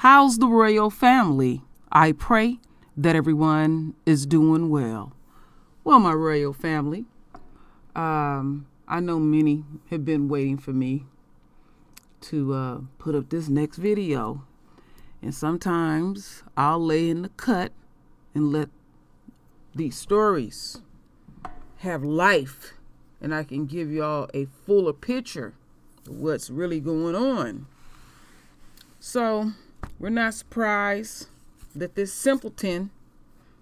How's the royal family? I pray that everyone is doing well. Well, my royal family, I know many have been waiting for me to put up this next video. And sometimes I'll lay in the cut and let these stories have life, and I can give y'all a fuller picture of what's really going on. So we're not surprised that this simpleton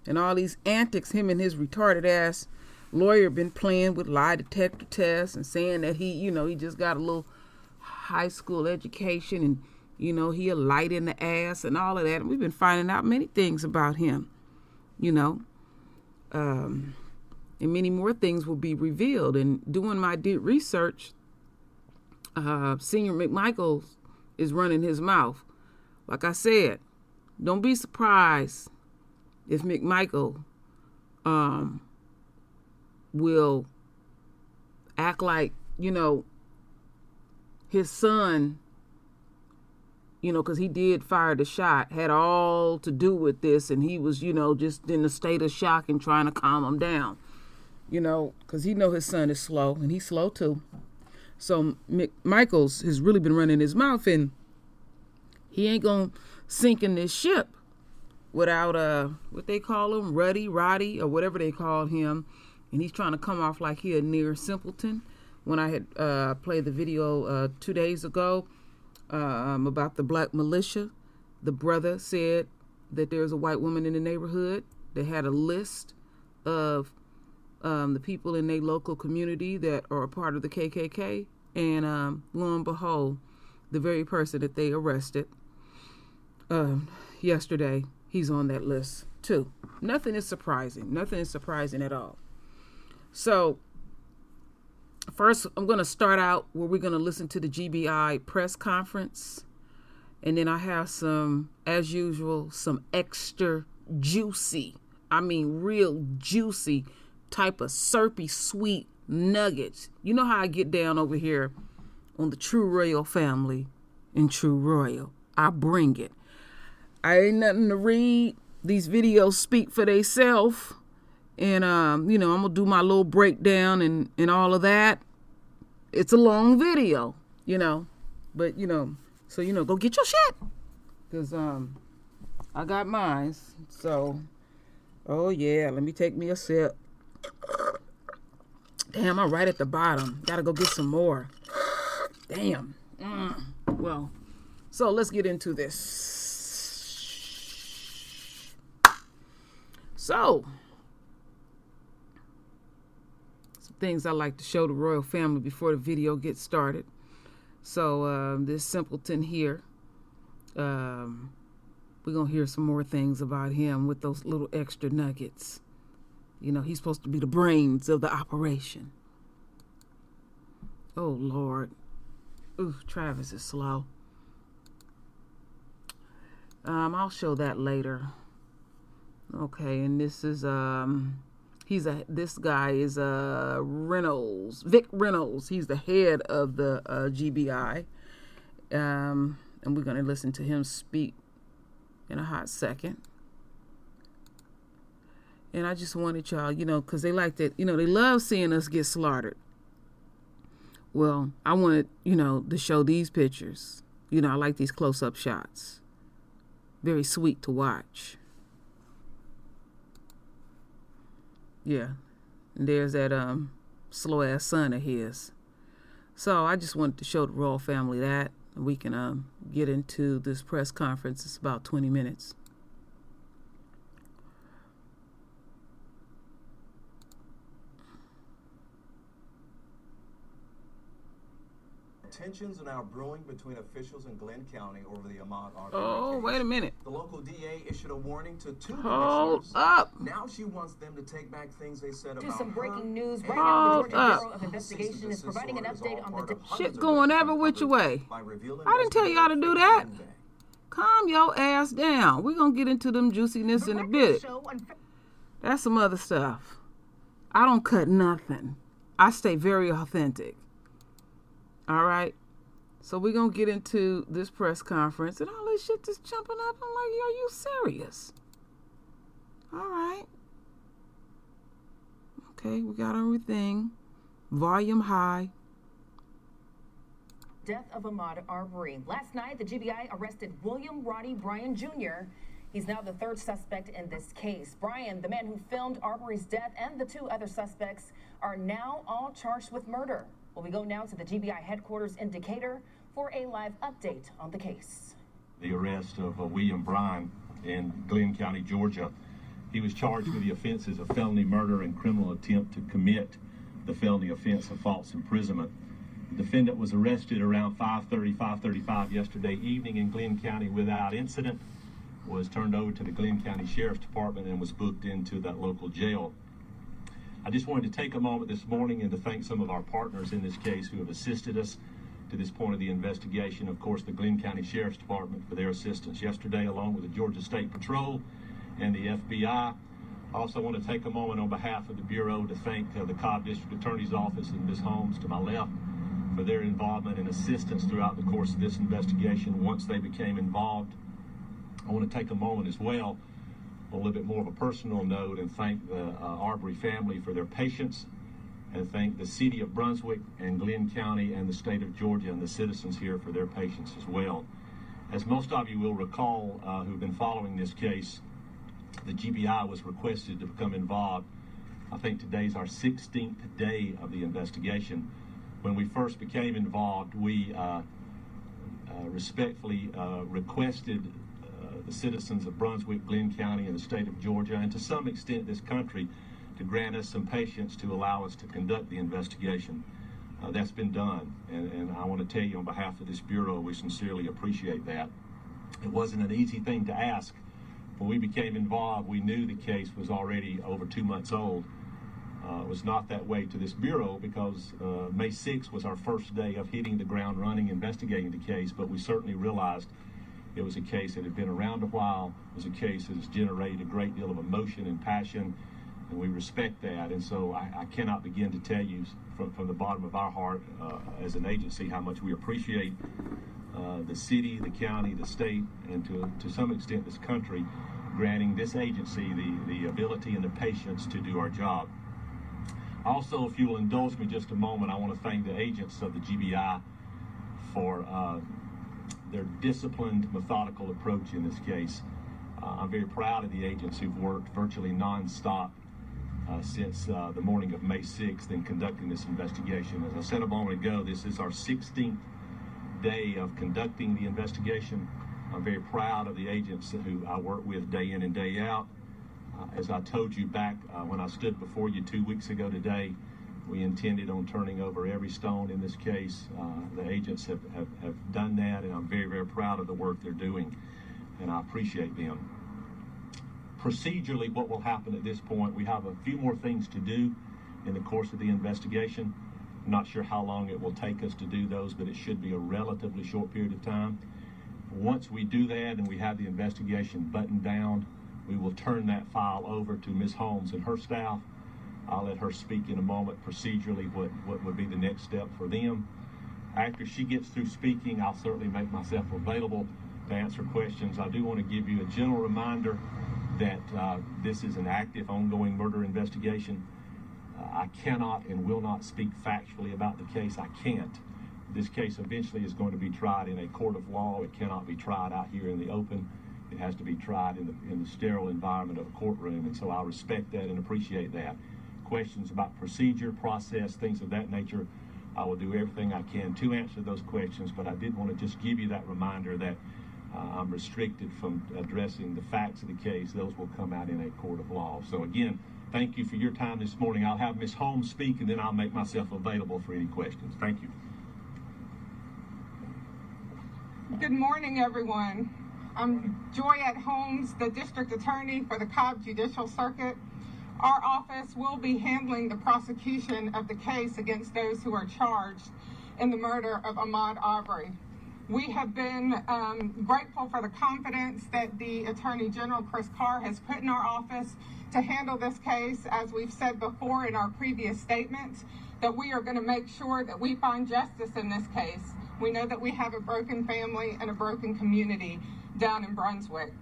and all these antics him and his retarded ass lawyer been playing with lie detector tests and saying that he just got a little high school education and he a light in the ass and all of that. And we've been finding out many things about him, and many more things will be revealed. And doing my deep research, Senior McMichael is running his mouth. Like I said, don't be surprised if McMichael will act like, his son, because he did fire the shot, had all to do with this, and he was, just in a state of shock and trying to calm him down, because he know his son is slow, and he's slow too. So McMichael's has really been running his mouth, and he ain't gonna sink in this ship without what they call him, Roddy, or whatever they call him, and he's trying to come off like he a near simpleton. When I had played the video 2 days ago about the black militia, the brother said that there's a white woman in the neighborhood that had a list of the people in their local community that are a part of the KKK, and lo and behold, the very person that they arrested yesterday, he's on that list too. Nothing is surprising at all. So first, I'm going to start out where we're going to listen to the GBI press conference. And then I have some, as usual, some extra juicy, real juicy type of syrupy sweet nuggets. You know how I get down over here on the True Royal family and True Royal. I bring it. I ain't nothing to read. These videos speak for themselves. And, I'm going to do my little breakdown and all of that. It's a long video, but, so, go get your shit. Because I got mine. So, oh, yeah, let me take me a sip. Damn, I'm right at the bottom. Got to go get some more. Damn. Well, so let's get into this. So, things I like to show the royal family before the video gets started. So this simpleton here, we're gonna hear some more things about him with those little extra nuggets. He's supposed to be the brains of the operation. Oh Lord. Ooh, Travis is slow. I'll show that later. Okay, and this is this guy is Vic Reynolds. He's the head of the GBI. And we're going to listen to him speak in a hot second. And I just wanted y'all, because they like that, they love seeing us get slaughtered. Well, I wanted, to show these pictures. I like these close-up shots. Very sweet to watch. Yeah, and there's that slow ass son of his. So I just wanted to show the royal family that. We can get into this press conference. It's about 20 minutes. Tensions are now brewing between officials in Glenn County over the Ahmaud Arbery Oh, case. wait a minute. The local DA issued a warning to two Hold commissioners. up. Now she wants them to take back things they said about some breaking news. Right Hold now, the Georgia up. Bureau of Investigation is providing an update on the Shit going every which way. I didn't tell y'all to do that. Calm your ass down. We're going to get into them juiciness in a bit. That's some other stuff. I don't cut nothing. I stay very authentic. All right? So we're going to get into this press conference and all this shit just jumping up. I'm like, are you serious? All right. Okay, we got everything. Volume high. Death of Ahmaud Arbery. Last night, the GBI arrested William Roddy Bryan Jr. He's now the third suspect in this case. Bryan, the man who filmed Arbery's death, and the two other suspects are now all charged with murder. Well, we go now to the GBI headquarters in Decatur for a live update on the case. The arrest of William Bryan in Glenn County, Georgia. He was charged with the offenses of felony murder and criminal attempt to commit the felony offense of false imprisonment. The defendant was arrested around 5:35 yesterday evening in Glenn County without incident, was turned over to the Glenn County Sheriff's Department and was booked into that local jail. I just wanted to take a moment this morning and to thank some of our partners in this case who have assisted us to this point of the investigation. Of course, the Glenn County Sheriff's Department for their assistance yesterday, along with the Georgia State Patrol and the FBI. I also want to take a moment on behalf of the Bureau to thank the Cobb District Attorney's Office and Ms. Holmes to my left for their involvement and assistance throughout the course of this investigation. Once they became involved, I want to take a moment as well, on a little bit more of a personal note, and thank the Arbery family for their patience, and thank the City of Brunswick and Glenn County and the state of Georgia and the citizens here for their patience as well. As most of you will recall who've been following this case, the GBI was requested to become involved. I think today's our 16th day of the investigation. When we first became involved, we respectfully requested the citizens of Brunswick, Glenn County, and the state of Georgia, and to some extent this country, to grant us some patience to allow us to conduct the investigation. That's been done, and I want to tell you on behalf of this Bureau, we sincerely appreciate that. It wasn't an easy thing to ask. When we became involved, we knew the case was already over 2 months old. It was not that way to this Bureau because May 6th was our first day of hitting the ground running, investigating the case, but we certainly realized it was a case that had been around a while. It was a case that has generated a great deal of emotion and passion, and we respect that. And so I cannot begin to tell you from the bottom of our heart as an agency how much we appreciate the city, the county, the state, and to some extent this country granting this agency the ability and the patience to do our job. Also, if you will indulge me just a moment, I want to thank the agents of the GBI for their disciplined, methodical approach in this case. I'm very proud of the agents who've worked virtually nonstop since the morning of May 6th in conducting this investigation. As I said a moment ago, this is our 16th day of conducting the investigation. I'm very proud of the agents who I work with day in and day out. As I told you back when I stood before you 2 weeks ago today, we intended on turning over every stone in this case. The agents have done that, and I'm very, very proud of the work they're doing, and I appreciate them. Procedurally, what will happen at this point, we have a few more things to do in the course of the investigation. I'm not sure how long it will take us to do those, but it should be a relatively short period of time. Once we do that and we have the investigation buttoned down, we will turn that file over to Ms. Holmes and her staff. I'll let her speak in a moment procedurally what would be the next step for them. After she gets through speaking, I'll certainly make myself available to answer questions. I do want to give you a general reminder that this is an active, ongoing murder investigation. I cannot and will not speak factually about the case. I can't. This case eventually is going to be tried in a court of law. It cannot be tried out here in the open. It has to be tried in the sterile environment of a courtroom, and so I respect that and appreciate that. Questions about procedure, process, things of that nature, I will do everything I can to answer those questions, but I did want to just give you that reminder that I'm restricted from addressing the facts of the case. Those will come out in a court of law. So again, thank you for your time this morning. I'll have Ms. Holmes speak, and then I'll make myself available for any questions. Thank you. Good morning, everyone. I'm Joyette Holmes, the District Attorney for the Cobb Judicial Circuit. Our office will be handling the prosecution of the case against those who are charged in the murder of Ahmaud Arbery. We have been grateful for the confidence that the Attorney General, Chris Carr, has put in our office to handle this case. As we've said before in our previous statements, that we are going to make sure that we find justice in this case. We know that we have a broken family and a broken community down in Brunswick.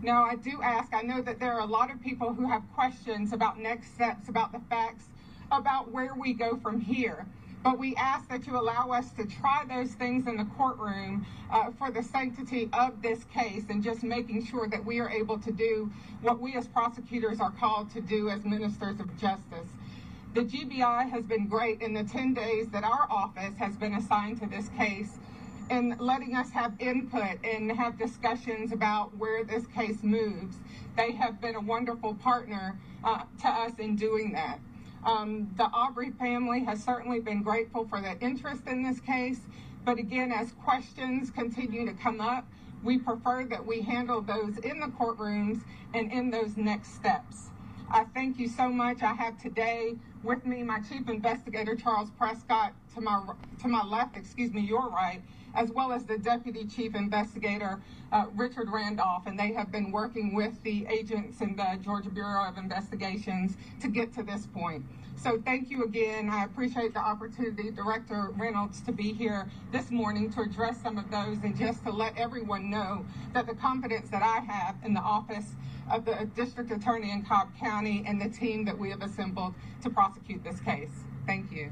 Now, I do ask, I know that there are a lot of people who have questions about next steps, about the facts, about where we go from here. But we ask that you allow us to try those things in the courtroom for the sanctity of this case and just making sure that we are able to do what we as prosecutors are called to do as ministers of justice. The GBI has been great in the 10 days that our office has been assigned to this case in letting us have input and have discussions about where this case moves. They have been a wonderful partner to us in doing that. The Arbery family has certainly been grateful for the interest in this case, but again, as questions continue to come up, we prefer that we handle those in the courtrooms and in those next steps. I thank you so much. I have today with me my Chief Investigator, Charles Prescott, to my left, your right, as well as the Deputy Chief Investigator, Richard Randolph, and they have been working with the agents in the Georgia Bureau of Investigations to get to this point. So thank you again. I appreciate the opportunity, Director Reynolds, to be here this morning to address some of those and just to let everyone know that the confidence that I have in the office of the District Attorney in Cobb County and the team that we have assembled to prosecute this case. Thank you.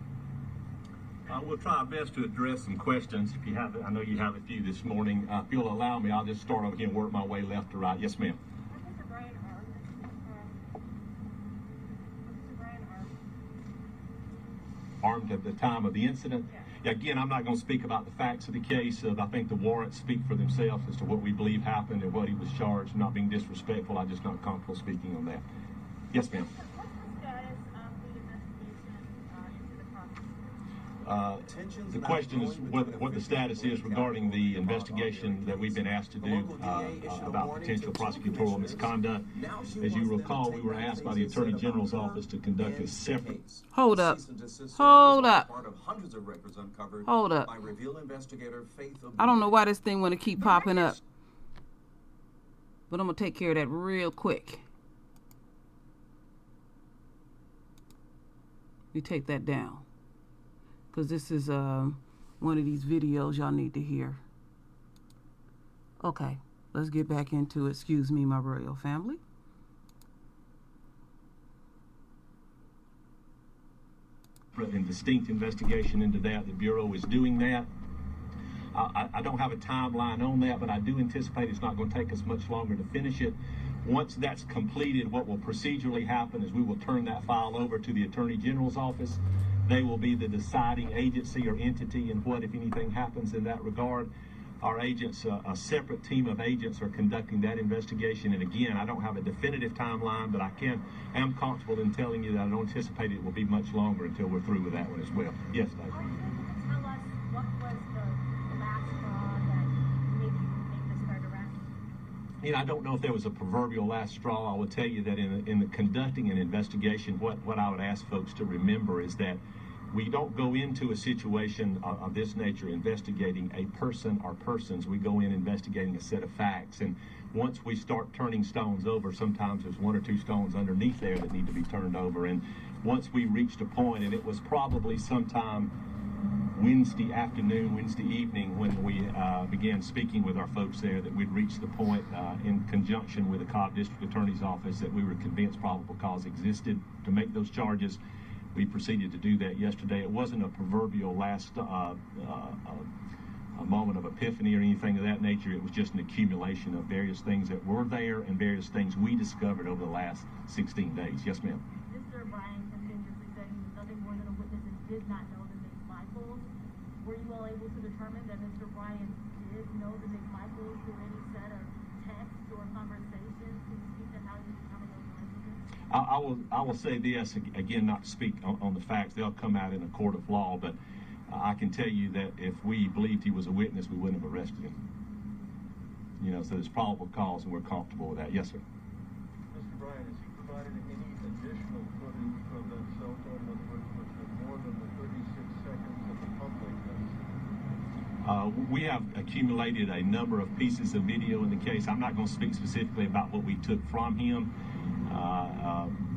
We'll try our best to address some questions. If you have, I know you have a few this morning. If you'll allow me, I'll just start over here and work my way left to right. Yes, ma'am. Mr. Brian Armed at the time of the incident? Yeah, again, I'm not going to speak about the facts of the case. I think the warrants speak for themselves as to what we believe happened and what he was charged. I'm not being disrespectful. I'm just not comfortable speaking on that. Yes, ma'am. What's the status of the investigation into the prosecution? The question is what the status is regarding the investigation that we've been asked to do about potential prosecutorial misconduct. As you recall, we were asked by the Attorney General's office to conduct a separate... Hold up. I don't know why this thing want to keep popping up, but I'm going to take care of that real quick. You take that down, because this is one of these videos y'all need to hear. Okay, let's get back into it. Excuse me, my royal family. And distinct investigation into that. The Bureau is doing that. I don't have a timeline on that, but I do anticipate it's not going to take us much longer to finish it. Once that's completed, what will procedurally happen is we will turn that file over to the Attorney General's office. They will be the deciding agency or entity in what, if anything, happens in that regard. Our agents, a separate team of agents, are conducting that investigation. And again, I don't have a definitive timeline, but I am comfortable in telling you that I don't anticipate it will be much longer until we're through with that one as well. Yes, Dave. Are you able to tell us what was the last straw that made you make this start around? You know, I don't know if there was a proverbial last straw. I will tell you that in the conducting an investigation, what I would ask folks to remember is that we don't go into a situation of this nature investigating a person or persons. We go in investigating a set of facts. And once we start turning stones over, sometimes there's one or two stones underneath there that need to be turned over. And once we reached a point, and it was probably sometime Wednesday afternoon, Wednesday evening, when we began speaking with our folks there, that we'd reached the point in conjunction with the Cobb District Attorney's Office that we were convinced probable cause existed to make those charges. We proceeded to do that yesterday. It wasn't a proverbial last a moment of epiphany or anything of that nature. It was just an accumulation of various things that were there and various things we discovered over the last 16 days. Yes, ma'am. Mr. Brian continuously said he was nothing more than a witness and did not know the McMichaels. Were you all able to determine that Mr. Brian did know the McMichaels through any set of texts or conversations? Can you speak to how you determined those relationships? I will say this, again, not to speak on the facts. They'll come out in a court of law, but I can tell you that if we believed he was a witness, we wouldn't have arrested him. You know, so there's probable cause, and we're comfortable with that. Yes, sir. Mr. Brian, has he provided any additional footage from that cell phone, in other words, was it more than the 36 seconds that the public has? We have accumulated a number of pieces of video in the case. I'm not going to speak specifically about what we took from him,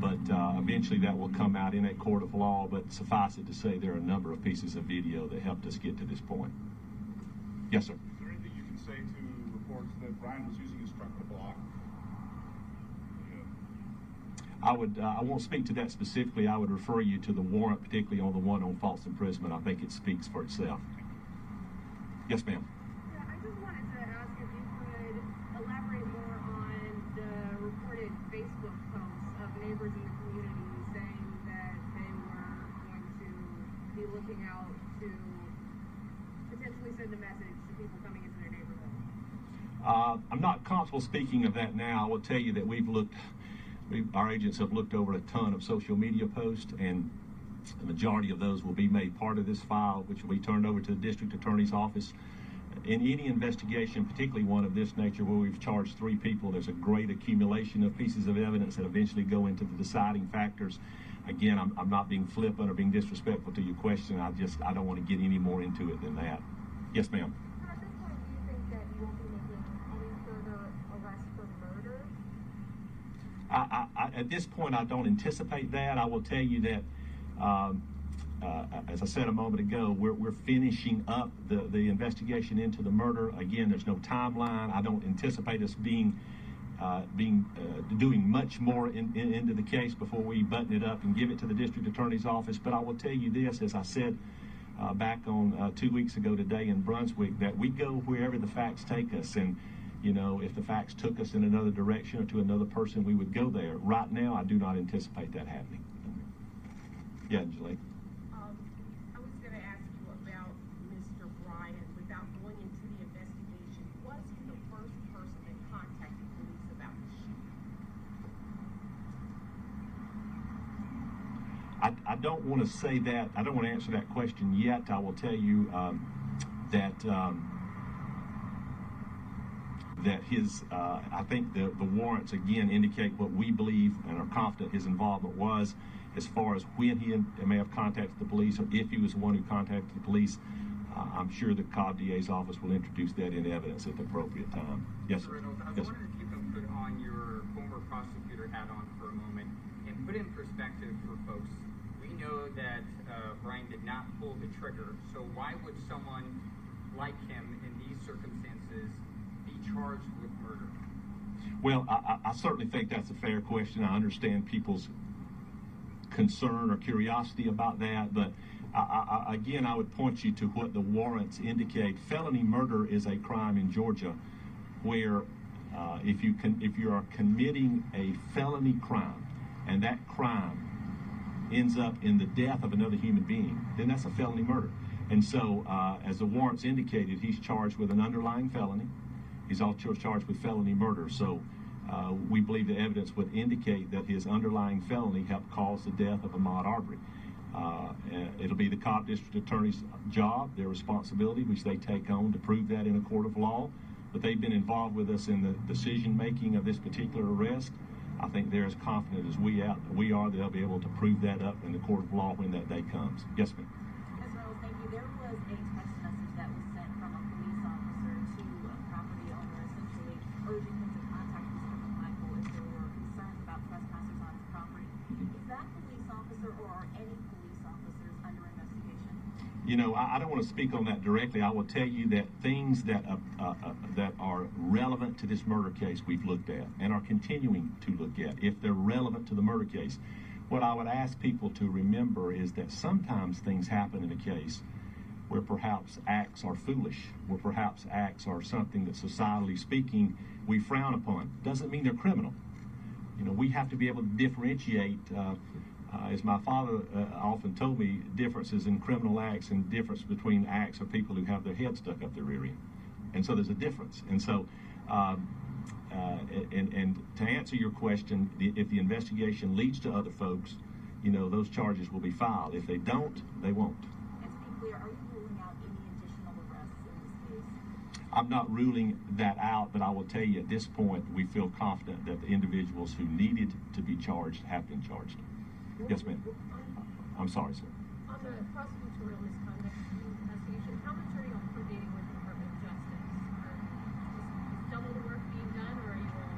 but eventually that will come out in a court of law. But suffice it to say, there are a number of pieces of video that helped us get to this point. Yes, sir. Is there anything you can say to reports that Brian was using his truck to block? I won't speak to that specifically. I would refer you to the warrant, particularly on the one on false imprisonment. I think it speaks for itself. Yes, ma'am. Yeah, I just wanted to ask if you could elaborate more on the reported Facebook posts of neighbors in the community saying that they were going to be looking out to potentially send a message to people coming into their neighborhood. I'm not comfortable speaking of that now. I will tell you that our agents have looked over a ton of social media posts, and the majority of those will be made part of this file, which will be turned over to the district attorney's office. In any investigation, particularly one of this nature where we've charged 3 people, there's a great accumulation of pieces of evidence that eventually go into the deciding factors. Again, I'm not being flippant or being disrespectful to your question. I don't want to get any more into it than that. Yes, ma'am. At this point, do you think that you won't be making any further arrests for murder? At this point, I don't anticipate that. I will tell you that, as I said a moment ago, we're finishing up the investigation into the murder. Again, there's no timeline. I don't anticipate us doing much more into the case before we button it up and give it to the district attorney's office. But I will tell you this, as I said back on 2 weeks ago today in Brunswick, that we go wherever the facts take us. And you know, if the facts took us in another direction or to another person, we would go there. Right now, I do not anticipate that happening. Yeah, Angelique. I was going to ask you about Mr. Bryan. Without going into the investigation, was he the first person that contacted police about the shooting? I don't want to say that. I don't want to answer that question yet. I will tell you that his, I think the warrants again indicate what we believe and are confident his involvement was. As far as when he may have contacted the police, or if he was the one who contacted the police, I'm sure the Cobb DA's office will introduce that in evidence at the appropriate time. Yes, sir. Reynolds, I was wondering if you can put on your former prosecutor hat on for a moment and put in perspective for folks. We know that Brian did not pull the trigger, so why would someone like him in these circumstances be charged with murder? Well, I certainly think that's a fair question. I understand people's concern or curiosity about that, but again, I would point you to what the warrants indicate. Felony murder is a crime in Georgia where if you are committing a felony crime and that crime ends up in the death of another human being, then that's a felony murder. And so, as the warrants indicated, he's charged with an underlying felony. He's also charged with felony murder. So we believe the evidence would indicate that his underlying felony helped cause the death of Ahmaud Arbery. It'll be the Cobb District Attorney's job, their responsibility, which they take on to prove that in a court of law. But they've been involved with us in the decision-making of this particular arrest. I think they're as confident as we are that they'll be able to prove that up in the court of law when that day comes. Yes, ma'am. Ms. Reynolds, thank you. There was a text message that was sent from a police officer to a property owner, essentially urging him to contact Mr. McMichael if there were concerns about trespassers on his property. Is that police officer, or are any police officers under investigation? You know, I don't want to speak on that directly. I will tell you that things that are relevant to this murder case we've looked at and are continuing to look at, if they're relevant to the murder case. What I would ask people to remember is that sometimes things happen in a case where perhaps acts are foolish, where perhaps acts are something that societally speaking we frown upon. Doesn't mean they're criminal. You know, we have to be able to differentiate, as my father often told me, differences in criminal acts and difference between acts of people who have their head stuck up their rear end. And so there's a difference. And so, and to answer your question, if the investigation leads to other folks, you know, those charges will be filed. If they don't, they won't. And to be clear, are you ruling out any additional arrests in this case? I'm not ruling that out, but I will tell you at this point, we feel confident that the individuals who needed to be charged have been charged. Yes, ma'am. I'm sorry, sir. On the prosecutorial misconduct investigation, how much are you coordinating with the Department of Justice? Is double the work being done, or are you all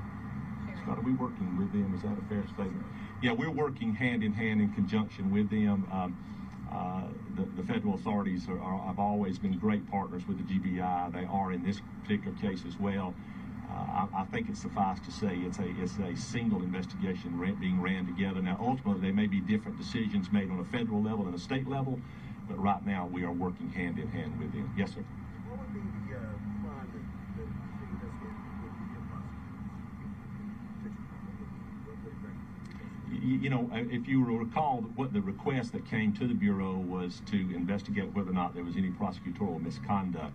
sharing? Scott, are we working with them? Is that a fair statement? Yeah, we're working hand in hand in conjunction with them. The federal authorities have always been great partners with the GBI. They are in this particular case as well. I think it's suffice to say it's a single investigation being ran together. Now, ultimately, there may be different decisions made on a federal level and a state level, but right now we are working hand in hand with them. Yes, sir. What would be the crime that the investigation would be You know, if you recall, what the request that came to the Bureau was to investigate whether or not there was any prosecutorial misconduct.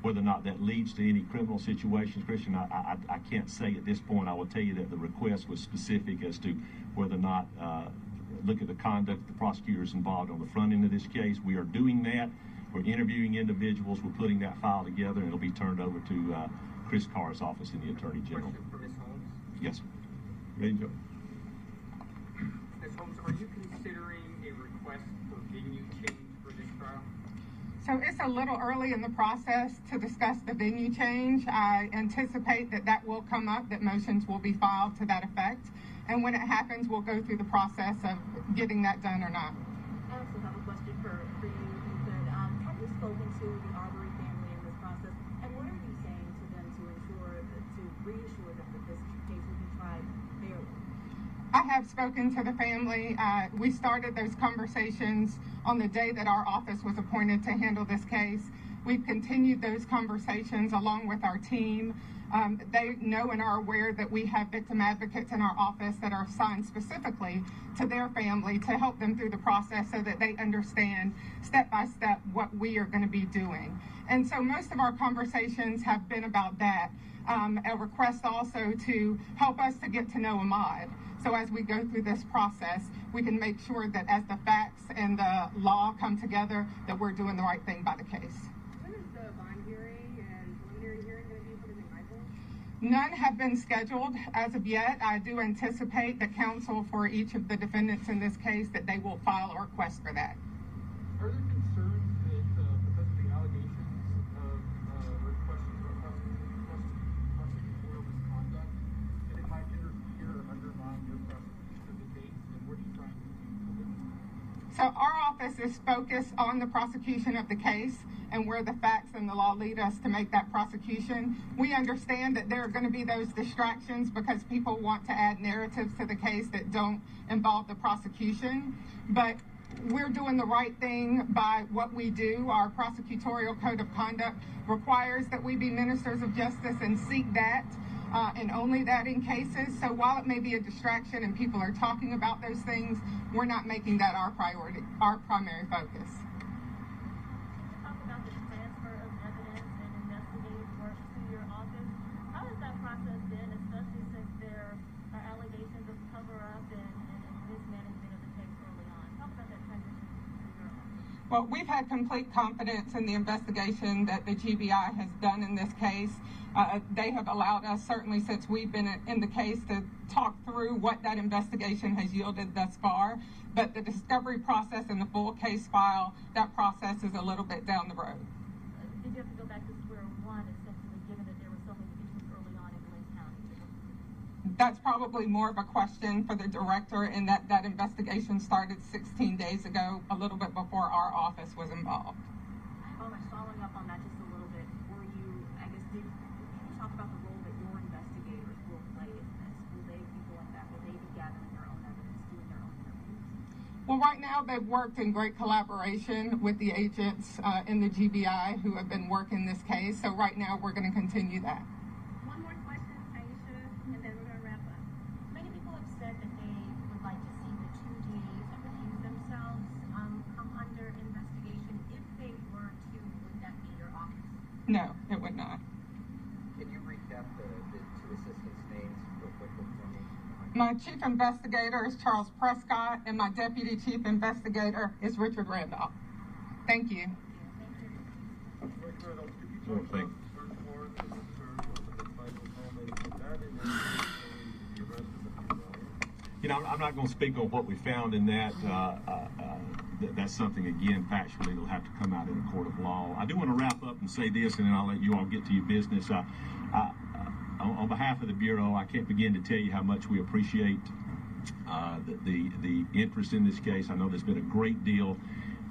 Whether or not that leads to any criminal situations, Christian, I can't say at this point. I will tell you that the request was specific as to whether or not look at the conduct of the prosecutors involved on the front end of this case. We are doing that. We're interviewing individuals. We're putting that file together, and it'll be turned over to Chris Carr's office in the Attorney General. Question for Ms. Holmes. Yes, sir. Ready to go. Ms. Holmes, are you considering a request for venue change for this trial? So it's a little early in the process to discuss the venue change. I anticipate that will come up, that motions will be filed to that effect. And when it happens, we'll go through the process of getting that done or not. I also have a question for you, if you could. Have you spoken to the Arbery family in this process? And what are you saying to them to reassure them that this case will be tried fairly? I have spoken to the family. We started those conversations on the day that our office was appointed to handle this case. We've continued those conversations along with our team. They know and are aware that we have victim advocates in our office that are assigned specifically to their family to help them through the process so that they understand step by step what we are going to be doing. And so most of our conversations have been about that. A request also to help us to get to know Ahmaud. So as we go through this process, we can make sure that as the facts and the law come together, that we're doing the right thing by the case. When is the bond hearing and preliminary hearing going to be for the McMichael? None have been scheduled as of yet. I do anticipate the counsel for each of the defendants in this case that they will file a request for that. Are there concerns that because of the allegations of or questions about prosecutorial misconduct, that it might interfere or undermine your prosecution of the case? And what are you trying to do to limit that? So our office is focused on the prosecution of the case and where the facts and the law lead us to make that prosecution. We understand that there are going to be those distractions because people want to add narratives to the case that don't involve the prosecution. But we're doing the right thing by what we do. Our prosecutorial code of conduct requires that we be ministers of justice and seek that and only that in cases. So while it may be a distraction and people are talking about those things, we're not making that our priority, our primary focus. Talk about the transfer of evidence and investigative work to your office. How has that process been, especially since there are allegations of cover-up and mismanagement of the case early on? Talk about that transition to your office. Well, we've had complete confidence in the investigation that the GBI has done in this case. They have allowed us, certainly since we've been in the case, to talk through what that investigation has yielded thus far. But the discovery process and the full case file, that process is a little bit down the road. Did you have to go back to square one, essentially, given that there were so many issues early on in Glenn County? That's probably more of a question for the director, in that investigation started 16 days ago, a little bit before our office was involved. Following up on that just a little bit, did you talk about the role that your investigators will play in this? Will they be doing that? Will they be gathering their own evidence, doing their own interviews? Well, right now they've worked in great collaboration with the agents in the GBI who have been working this case. So right now we're going to continue that. One more question, Aisha, and then we're going to wrap up. Many people have said that they would like to see the 2 days of recuse themselves come under investigation. If they were to, would that be your office? No, it would not. Can you recap the 2 assistants' names real quickly for me? My chief investigator is Charles Prescott, and my deputy chief investigator is Richard Randolph. Thank you. Rick Reynolds, could you talk about the search warrant that was served on the McMichael home? And did that in any way the arrest of the Bureau? You know, I'm not going to speak on what we found in that. That's something, again, factually, that'll have to come out in a court of law. I do want to wrap up and say this, and then I'll let you all get to your business. On behalf of the Bureau, I can't begin to tell you how much we appreciate the interest in this case. I know there's been a great deal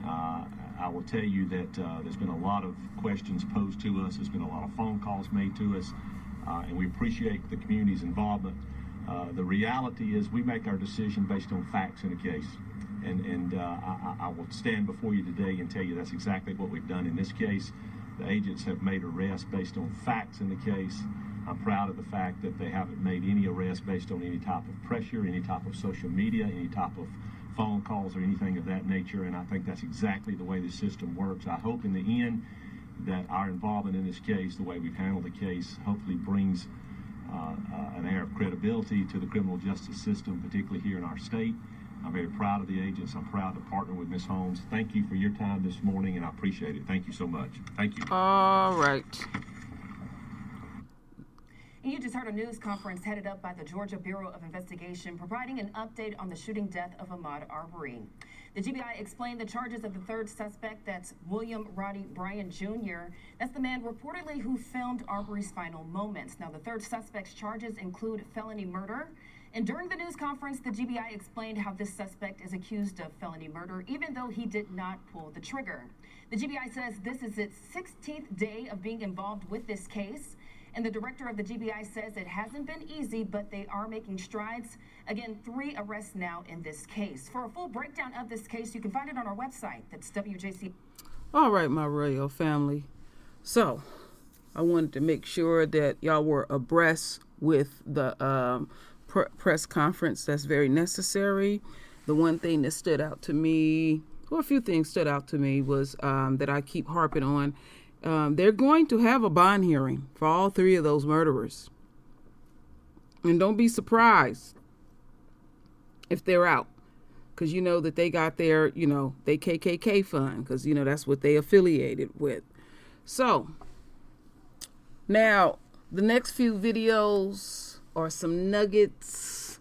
I will tell you that there's been a lot of questions posed to us. There's been a lot of phone calls made to us, and we appreciate the community's involvement. The reality is we make our decision based on facts in a case. And I will stand before you today and tell you that's exactly what we've done in this case. The agents have made arrests based on facts in the case. I'm proud of the fact that they haven't made any arrests based on any type of pressure, any type of social media, any type of phone calls or anything of that nature, and I think that's exactly the way the system works. I hope in the end that our involvement in this case, the way we've handled the case, hopefully brings an air of credibility to the criminal justice system, particularly here in our state. I'm very proud of the agents. I'm proud to partner with Ms. Holmes. Thank you for your time this morning, and I appreciate it. Thank you so much. Thank you. All right. You just heard a news conference headed up by the Georgia Bureau of Investigation providing an update on the shooting death of Ahmaud Arbery. The GBI explained the charges of the third suspect, that's William Roddy Bryan Jr. That's the man reportedly who filmed Arbery's final moments. Now, the third suspect's charges include felony murder. And during the news conference, the GBI explained how this suspect is accused of felony murder, even though he did not pull the trigger. The GBI says this is its 16th day of being involved with this case. And the director of the GBI says it hasn't been easy, but they are making strides. Again, 3 arrests now in this case. For a full breakdown of this case, you can find it on our website. That's WJC. All right, my royal family. So I wanted to make sure that y'all were abreast with the press conference. That's very necessary. The one thing that stood out to me, or a few things stood out to me, was that I keep harping on. They're going to have a bond hearing for all 3 of those murderers. And don't be surprised if they're out. Because you know that they got their, they KKK fund. Because, that's what they affiliated with. So, now, the next few videos are some nuggets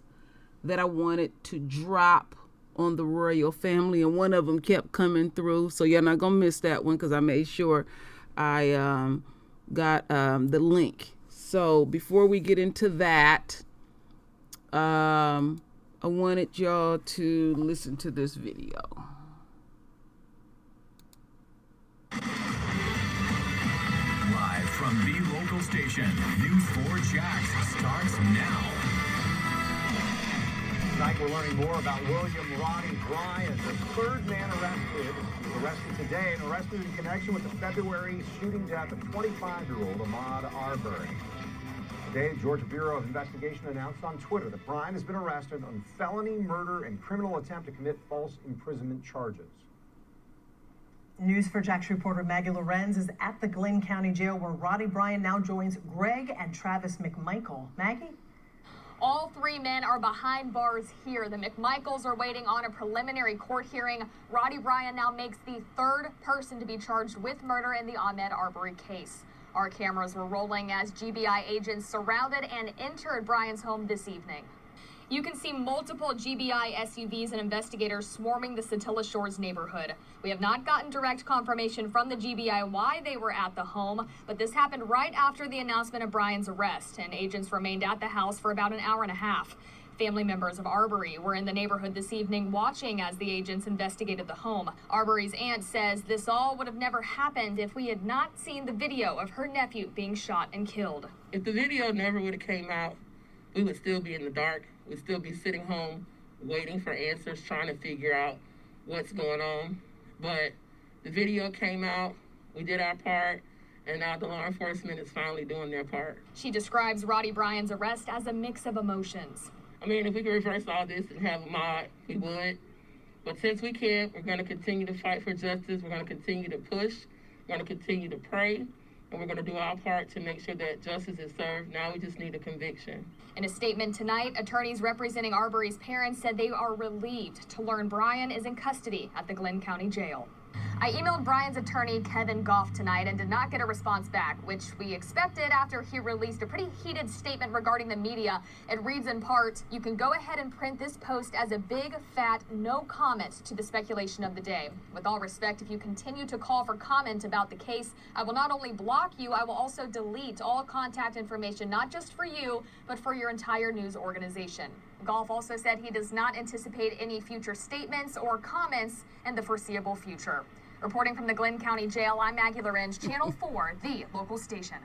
that I wanted to drop on the royal family. And one of them kept coming through. So, you're not going to miss that one because I made sure I got the link. So before we get into that, I wanted y'all to listen to this video. Live from the local station, News 4 Jax starts now. Tonight we're learning more about William Roddy Bryan, the third man arrested. He was arrested today and arrested in connection with the February shooting death of 25-year-old Ahmaud Arbery. Today, the Georgia Bureau of Investigation announced on Twitter that Bryan has been arrested on felony murder and criminal attempt to commit false imprisonment charges. News 4 Jax reporter Maggie Lorenz is at the Glenn County Jail where Roddy Bryan now joins Greg and Travis McMichael. Maggie? All 3 men are behind bars here. The McMichaels are waiting on a preliminary court hearing. Roddy Bryan now makes the 3rd person to be charged with murder in the Ahmaud Arbery case. Our cameras were rolling as GBI agents surrounded and entered Bryan's home this evening. You can see multiple GBI SUVs and investigators swarming the Satilla Shores neighborhood. We have not gotten direct confirmation from the GBI why they were at the home, but this happened right after the announcement of Bryan's arrest, and agents remained at the house for about an hour and a half. Family members of Arbery were in the neighborhood this evening watching as the agents investigated the home. Arbery's aunt says this all would have never happened if we had not seen the video of her nephew being shot and killed. If the video never would have came out, we would still be in the dark. We'd still be sitting home waiting for answers, trying to figure out what's going on. But the video came out, we did our part, and now the law enforcement is finally doing their part. She describes Roddy Bryan's arrest as a mix of emotions. I mean, if we could reverse all this and have Ahmaud, we would. But since we can't, we're going to continue to fight for justice. We're going to continue to push. We're going to continue to pray. And we're going to do our part to make sure that justice is served. Now we just need a conviction. In a statement tonight, attorneys representing Arbery's parents said they are relieved to learn Bryan is in custody at the Glenn County Jail. I emailed Brian's attorney, Kevin Goff, tonight and did not get a response back, which we expected after he released a pretty heated statement regarding the media. It reads in part, "You can go ahead and print this post as a big, fat no comment to the speculation of the day. With all respect, if you continue to call for comment about the case, I will not only block you, I will also delete all contact information, not just for you, but for your entire news organization." Goff also said he does not anticipate any future statements or comments in the foreseeable future. Reporting from the Glynn County Jail, I'm Maggie Lorenz, Channel 4, the local station.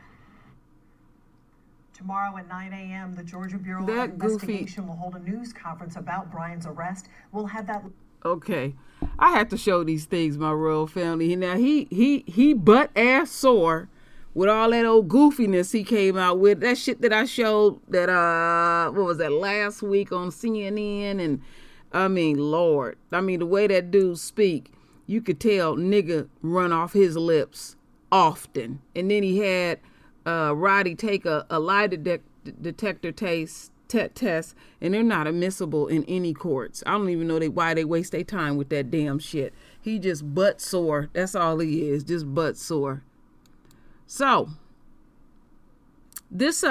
Tomorrow at 9 a.m., the Georgia Bureau of That goofy- Investigation will hold a news conference about Brian's arrest. We'll have that. Okay, I have to show these things, my royal family. Now he butt ass sore with all that old goofiness he came out with. That shit that I showed that what was that, last week on CNN, and I mean, Lord, I mean the way that dude speak, you could tell nigga run off his lips often. And then he had Roddy take a lie detector test, and they're not admissible in any courts. I don't even know why they waste their time with that damn shit. He just butt sore. That's all he is, just butt sore. So this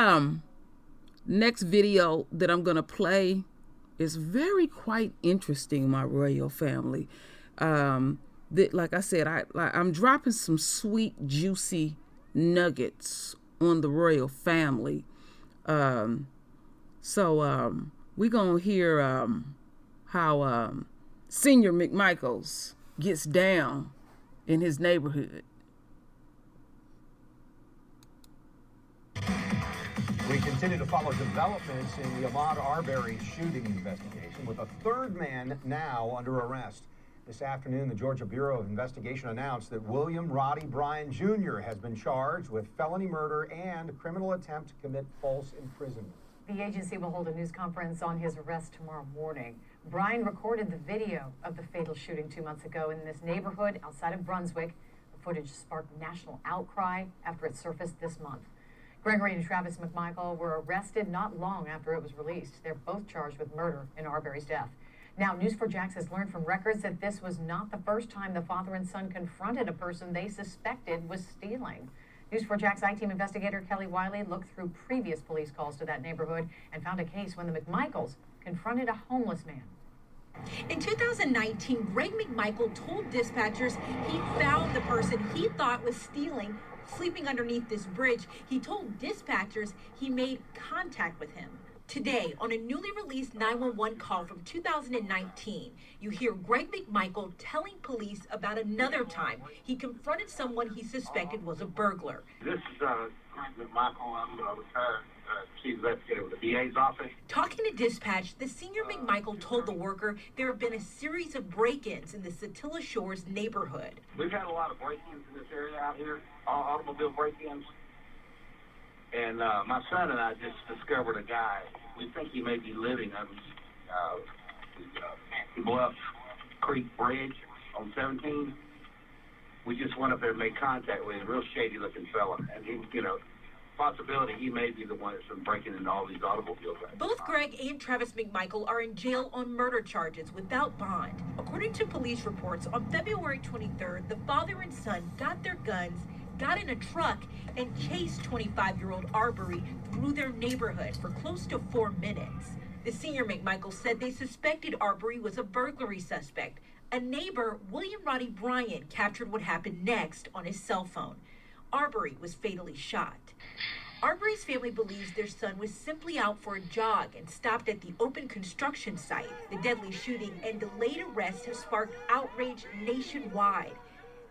next video that I'm gonna play is very quite interesting, my royal family. Like I said, I'm dropping some sweet, juicy nuggets on the royal family. So we're going to hear how Senior McMichael gets down in his neighborhood. We continue to follow developments in the Ahmaud Arbery shooting investigation, with a third man now under arrest. This afternoon, the Georgia Bureau of Investigation announced that William Roddy Bryan Jr. has been charged with felony murder and criminal attempt to commit false imprisonment. The agency will hold a news conference on his arrest tomorrow morning. Bryan recorded the video of the fatal shooting 2 months ago in this neighborhood outside of Brunswick. The footage sparked national outcry after it surfaced this month. Gregory and Travis McMichael were arrested not long after it was released. They're both charged with murder in Arbery's death. Now, News4Jax has learned from records that this was not the first time the father and son confronted a person they suspected was stealing. News4Jax I-Team investigator Kelly Wiley looked through previous police calls to that neighborhood and found a case when the McMichaels confronted a homeless man. In 2019, Greg McMichael told dispatchers he found the person he thought was stealing sleeping underneath this bridge. He told dispatchers he made contact with him. Today, on a newly released 911 call from 2019, you hear Greg McMichael telling police about another time he confronted someone he suspected was a burglar. This is Greg McMichael. I'm a retired chief investigator with the DA's office. Talking to dispatch, the senior McMichael told the worker there have been a series of break-ins in the Satilla Shores neighborhood. We've had a lot of break-ins in this area out here, automobile break-ins. And my son and I just discovered a guy. We think he may be living on Fancy Bluff Creek Bridge on 17. We just went up there and made contact with him, a real shady-looking fella. And he, possibility he may be the one that's been breaking into all these automobiles. Both Greg and Travis McMichael are in jail on murder charges without bond. According to police reports, on February 23rd, the father and son got their guns, got in a truck, and chased 25-year-old Arbery through their neighborhood for close to 4 minutes. The senior McMichael said they suspected Arbery was a burglary suspect. A neighbor, William Roddy Bryan, captured what happened next on his cell phone. Arbery was fatally shot. Arbery's family believes their son was simply out for a jog and stopped at the open construction site. The deadly shooting and delayed arrest have sparked outrage nationwide.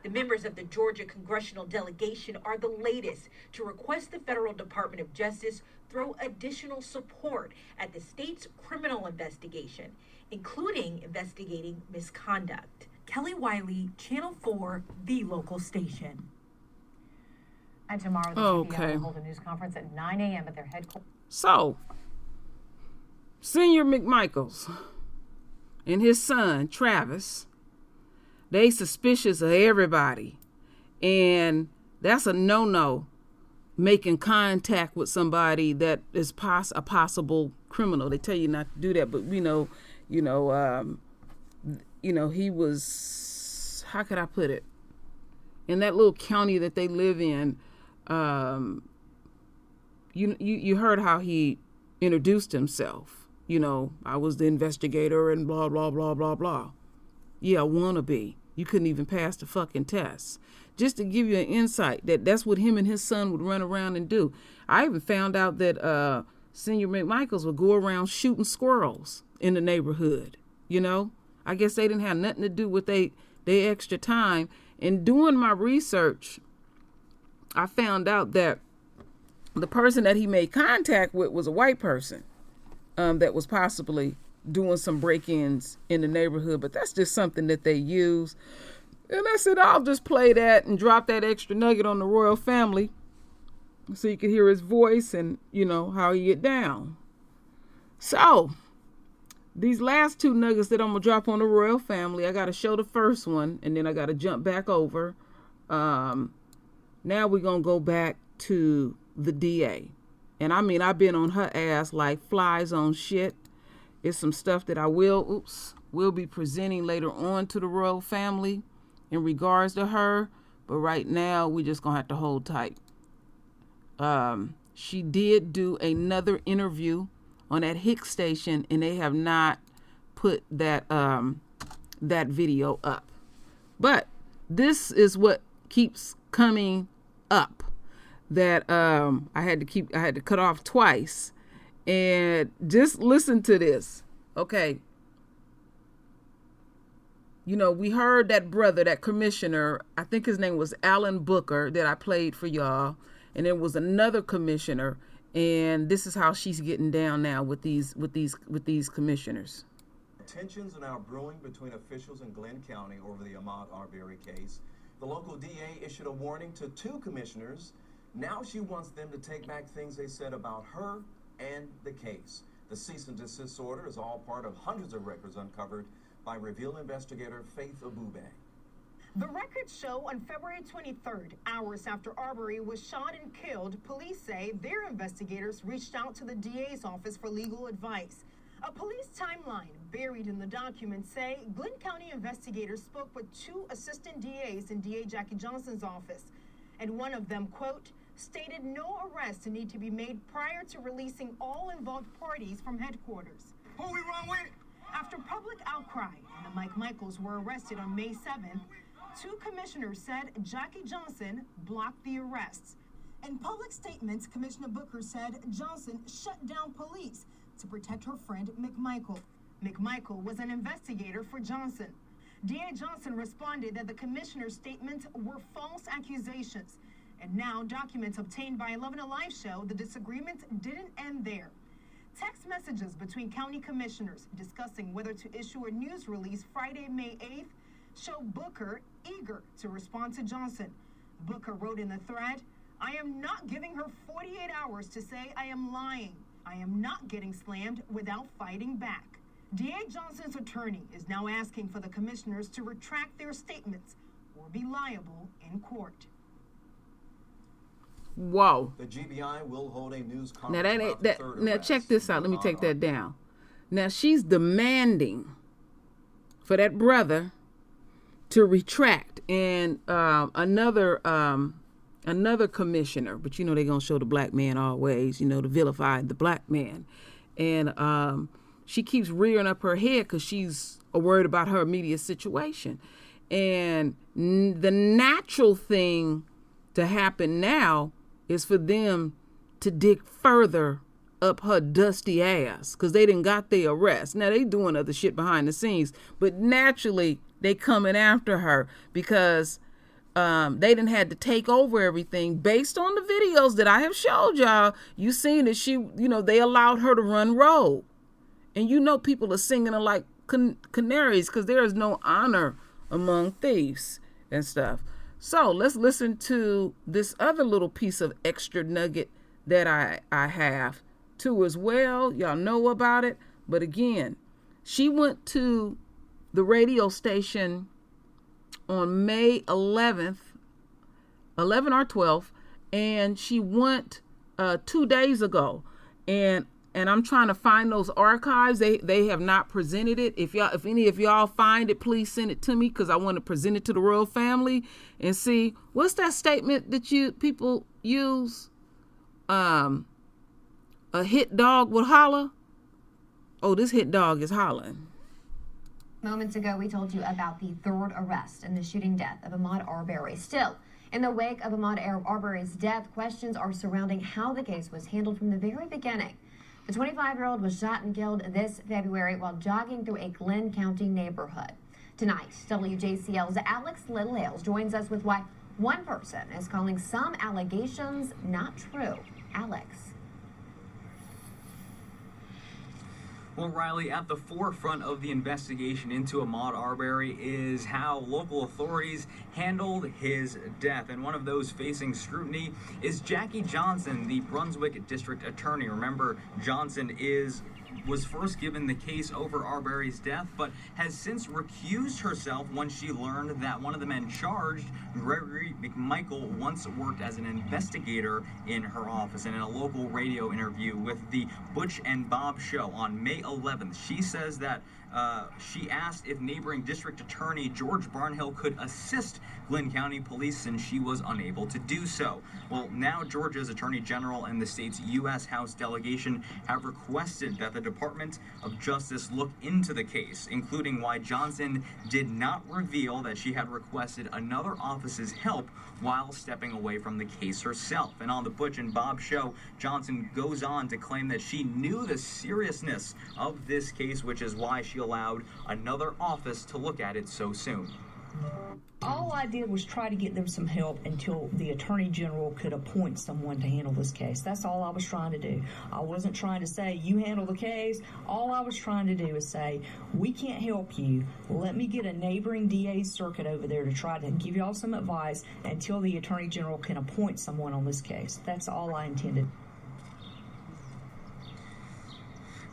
The members of the Georgia congressional delegation are the latest to request the Federal Department of Justice throw additional support at the state's criminal investigation, including investigating misconduct. Kelly Wiley, Channel 4, the local station. And tomorrow, the GBI will hold a news conference at 9 a.m. at their headquarters. So, Senior McMichael and his son, Travis, they suspicious of everybody. And that's a no-no, making contact with somebody that is a possible criminal. They tell you not to do that, but he was, how could I put it? in that little county that they live in, you heard how he introduced himself. You know, I was the investigator and blah, blah, blah, blah, blah. Yeah, wannabe. You couldn't even pass the fucking test. Just to give you an insight that's what him and his son would run around and do. I even found out that Senior McMichaels would go around shooting squirrels in the neighborhood. You know, I guess they didn't have nothing to do with their extra time. And doing my research, I found out that the person that he made contact with was a white person that was possibly doing some break-ins in the neighborhood. But that's just something that they use. And I said, I'll just play that and drop that extra nugget on the royal family so you can hear his voice and, you know, how he get down. So, these last two nuggets that I'm going to drop on the royal family, I got to show the first one, and then I got to jump back over. Now we're going to go back to the DA. And I mean, I've been on her ass like flies on shit. It's some stuff that I will be presenting later on to the royal family in regards to her, but right now we just gonna have to hold tight. She did do another interview on that Hicks station, and they have not put that video up. But this is what keeps coming up that I had to cut off twice, and just listen to this, okay? You know, we heard that brother, that commissioner, I think his name was Alan Booker, that I played for y'all. And there was another commissioner, and this is how she's getting down now with these commissioners. Tensions are now brewing between officials in Glenn County over the Ahmaud Arbery case. The local DA issued a warning to two commissioners. Now she wants them to take back things they said about her and the case. The cease and desist order is all part of hundreds of records uncovered by Reveal investigator Faith Abube. The records show on February 23rd, hours after Arbery was shot and killed, police say their investigators reached out to the DA's office for legal advice. A police timeline buried in the documents say Glenn County investigators spoke with two assistant DAs in DA Jackie Johnson's office, and one of them, quote, stated no arrests need to be made prior to releasing all involved parties from headquarters. Who we wrong with? After public outcry, and the McMichaels were arrested on May 7th, two commissioners said Jackie Johnson blocked the arrests. In public statements, Commissioner Booker said Johnson shut down police to protect her friend McMichael. McMichael was an investigator for Johnson. DA Johnson responded that the commissioner's statements were false accusations. And now documents obtained by 11 Alive show the disagreements didn't end there. Text messages between county commissioners discussing whether to issue a news release Friday, May 8th, show Booker eager to respond to Johnson. Booker wrote in the thread, I am not giving her 48 hours to say I am lying. I am not getting slammed without fighting back. DA Johnson's attorney is now asking for the commissioners to retract their statements or be liable in court. Whoa. The GBI will hold a news conference. Now that ain't that. Now check this out. Let me take that down. Now she's demanding for that brother to retract, and another commissioner. But you know they're gonna show the black man always. You know, to vilify the black man, and she keeps rearing up her head because she's worried about her immediate situation, and the natural thing to happen now is for them to dig further up her dusty ass because they didn't got their arrest. Now they doing other shit behind the scenes, but naturally they coming after her because they didn't had to take over everything based on the videos that I have showed y'all. You seen that she, you know, they allowed her to run rogue, and you know people are singing her like canaries because there is no honor among thieves and stuff. So let's listen to this other little piece of extra nugget that I have too as well. Y'all know about it. But again, she went to the radio station on May 11th, 11 or 12th, and she went 2 days ago. And and I'm trying to find those archives. They have not presented it. If any of y'all find it, please send it to me, because I want to present it to the royal family and see what's that statement that people use. A hit dog would holler. Oh, this hit dog is hollering. Moments ago, we told you about the third arrest in the shooting death of Ahmaud Arbery. Still, in the wake of Ahmaud Arbery's death, questions are surrounding how the case was handled from the very beginning. The 25-year-old was shot and killed this February while jogging through a Glenn County neighborhood. Tonight, WJCL's Alex Littlehales joins us with why one person is calling some allegations not true. Alex. Well, Riley, at the forefront of the investigation into Ahmaud Arbery is how local authorities handled his death. And one of those facing scrutiny is Jackie Johnson, the Brunswick District Attorney. Remember, Johnson was first given the case over Arbery's death, but has since recused herself when she learned that one of the men charged, Gregory McMichael, once worked as an investigator in her office. And in a local radio interview with the Butch and Bob show on May 11th, she says that she asked if neighboring district attorney George Barnhill could assist Glenn County Police since she was unable to do so. Well, now Georgia's Attorney General and the state's U.S. House delegation have requested that the Department of Justice look into the case, including why Johnson did not reveal that she had requested another office's help while stepping away from the case herself. And on the Butch and Bob show, Johnson goes on to claim that she knew the seriousness of this case, which is why she allowed another office to look at it so soon. All I did was try to get them some help until the Attorney General could appoint someone to handle this case. That's all I was trying to do. I wasn't trying to say, you handle the case. All I was trying to do is say, we can't help you. Let me get a neighboring DA's circuit over there to try to give y'all some advice until the Attorney General can appoint someone on this case. That's all I intended.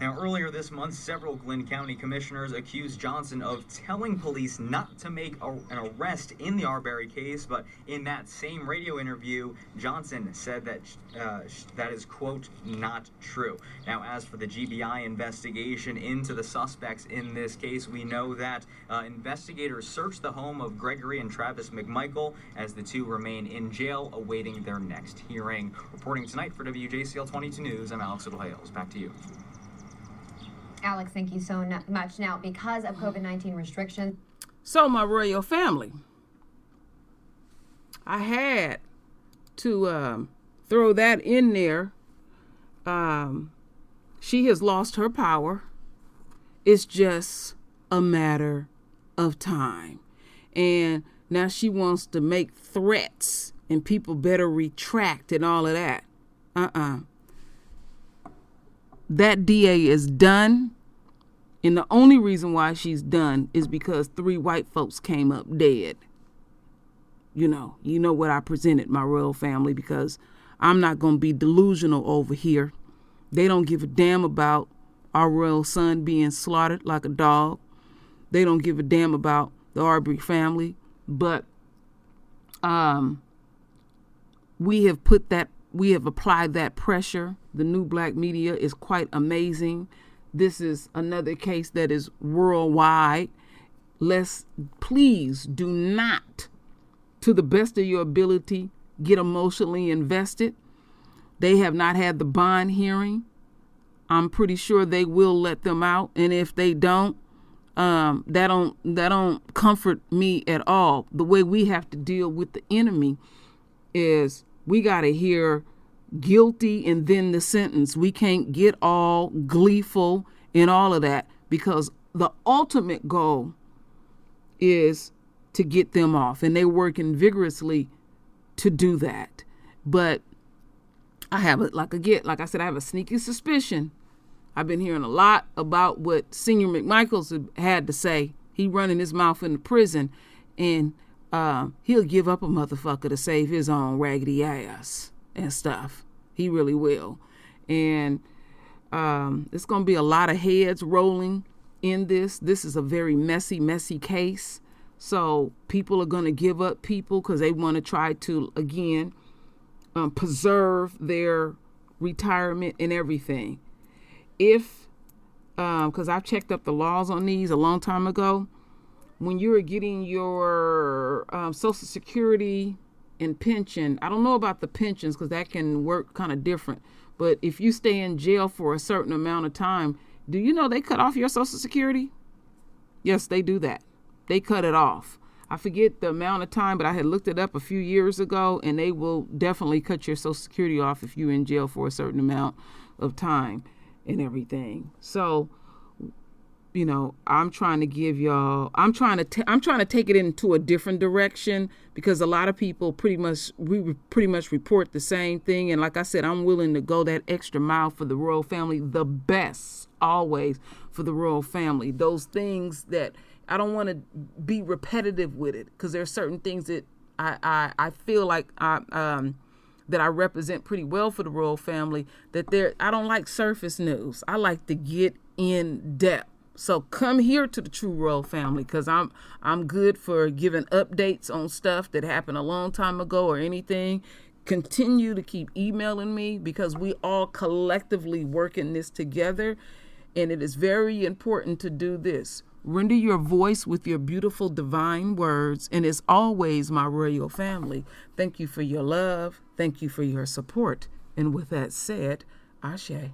Now, earlier this month, several Glenn County commissioners accused Johnson of telling police not to make an arrest in the Arbery case, but in that same radio interview, Johnson said that that is, quote, not true. Now, as for the GBI investigation into the suspects in this case, we know that investigators searched the home of Gregory and Travis McMichael as the two remain in jail awaiting their next hearing. Reporting tonight for WJCL 22 News, I'm Alex Littlehales. Back to you. Alex, thank you so much. Now, because of COVID-19 restrictions. So, my royal family, I had to throw that in there. She has lost her power. It's just a matter of time. And now she wants to make threats and people better retract and all of that. That DA is done. And the only reason why she's done is because 3 white folks came up dead. You know what I presented, my royal family, because I'm not going to be delusional over here. They don't give a damn about our royal son being slaughtered like a dog. They don't give a damn about the Arbery family. But we have applied that pressure. The new black media is quite amazing. This is another case that is worldwide. Please do not, to the best of your ability, get emotionally invested. They have not had the bond hearing. I'm pretty sure they will let them out. And if they don't, that don't comfort me at all. The way we have to deal with the enemy is we got to hear guilty and then the sentence. We can't get all gleeful in all of that, because the ultimate goal is to get them off, and they're working vigorously to do that. But I have like I said, I have a sneaky suspicion. I've been hearing a lot about what Senior McMichael's had to say. He running his mouth in the prison, and he'll give up a motherfucker to save his own raggedy ass and stuff. He really will. And it's going to be a lot of heads rolling in this. This is a very messy case. So people are going to give up people because they want to try to, again, preserve their retirement and everything. if, because I've checked up the laws on these a long time ago, when you are getting your Social Security and pension, I don't know about the pensions because that can work kind of different. But if you stay in jail for a certain amount of time, do you know they cut off your Social Security? Yes, they do that. They cut it off. I forget the amount of time, but I had looked it up a few years ago, and they will definitely cut your Social Security off if you're in jail for a certain amount of time and everything. So, you know, I'm trying to give y'all, I'm trying to take it into a different direction, because a lot of people pretty much report the same thing. And like I said, I'm willing to go that extra mile for the royal family, the best always for the royal family. Those things that I don't want to be repetitive with it, because there are certain things that I feel like that I represent pretty well for the royal family, that I don't like surface news. I like to get in depth. So come here to the True Royal Family, because I'm good for giving updates on stuff that happened a long time ago or anything. Continue to keep emailing me, because we all collectively working this together. And it is very important to do this. Render your voice with your beautiful divine words. And as always, my royal family, thank you for your love. Thank you for your support. And with that said, Ashe.